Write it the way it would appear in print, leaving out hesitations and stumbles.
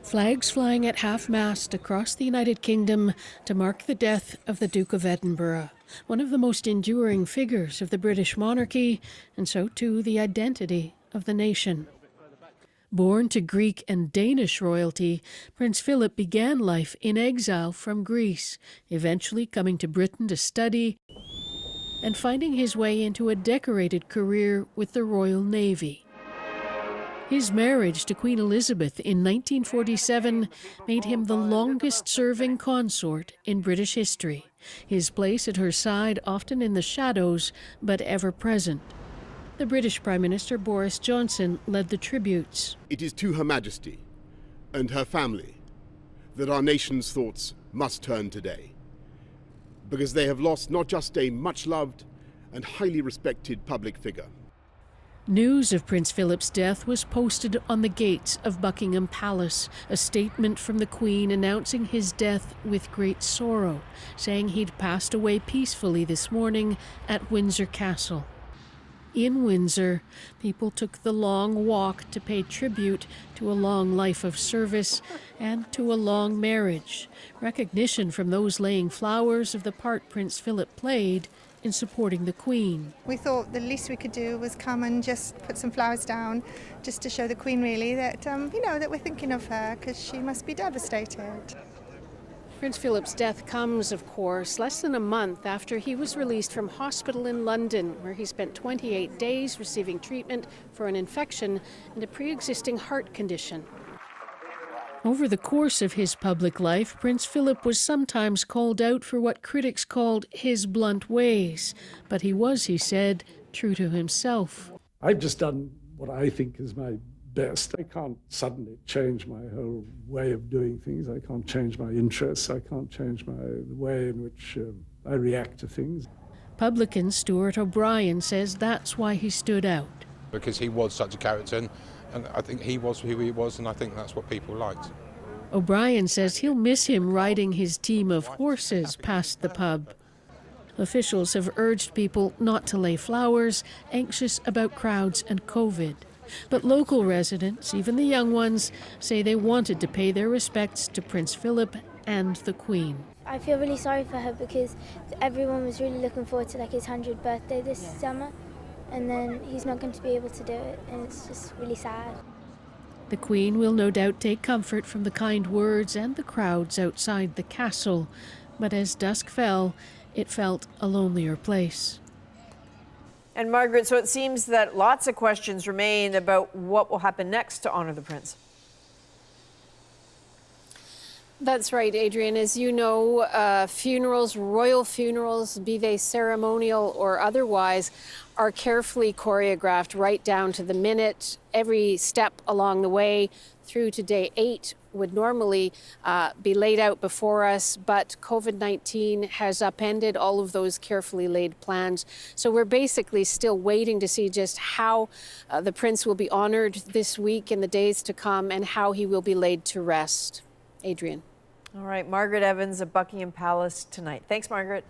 Flags flying at half-mast across the United Kingdom to mark the death of the Duke of Edinburgh, one of the most enduring figures of the British monarchy, and so too the identity of the nation. Born to Greek and Danish royalty, Prince Philip began life in exile from Greece, eventually coming to Britain to study and finding his way into a decorated career with the Royal Navy. His marriage to Queen Elizabeth in 1947 made him the longest-serving consort in British history, his place at her side often in the shadows, but ever present. The British Prime Minister Boris Johnson led the tributes. It is to Her Majesty and her family that our nation's thoughts must turn today, because they have lost not just a much-loved and highly respected public figure. News of Prince Philip's death was posted on the gates of Buckingham Palace, a statement from the Queen announcing his death with great sorrow, saying he'd passed away peacefully this morning at Windsor Castle. In Windsor, people took the long walk to pay tribute to a long life of service and to a long marriage, recognition from those laying flowers of the part Prince Philip played in supporting the Queen. We thought the least we could do was come and just put some flowers down, just to show the Queen really that, that we're thinking of her, because she must be devastated. Prince Philip's death comes, of course, less than a month after he was released from hospital in London, where he spent 28 days receiving treatment for an infection and a pre-existing heart condition. Over the course of his public life, Prince Philip was sometimes called out for what critics called his blunt ways, but he was, he said, true to himself. I've just done what I think is my best. I can't suddenly change my whole way of doing things. I can't change my interests. I can't change the way in which I react to things. Publican Stuart O'Brien says that's why he stood out. Because he was such a character, and I think he was who he was, and I think that's what people liked. O'Brien says he'll miss him riding his team of horses past the pub. Officials have urged people not to lay flowers, anxious about crowds and COVID. But local residents, even the young ones, say they wanted to pay their respects to Prince Philip and the Queen. I feel really sorry for her because everyone was really looking forward to his 100th birthday this summer, and then he's not going to be able to do it, and it's just really sad. The Queen will no doubt take comfort from the kind words and the crowds outside the castle, but as dusk fell, it felt a lonelier place. And Margaret, so it seems that lots of questions remain about what will happen next to honor the prince. That's right, Adrian. As you know, funerals, royal funerals, be they ceremonial or otherwise, are carefully choreographed right down to the minute. Every step along the way through to day 8 would normally be laid out before us, but COVID-19 has upended all of those carefully laid plans. So we're basically still waiting to see just how the prince will be honored this week in the days to come and how he will be laid to rest. Adrian. All right, Margaret Evans of Buckingham Palace tonight. Thanks, Margaret.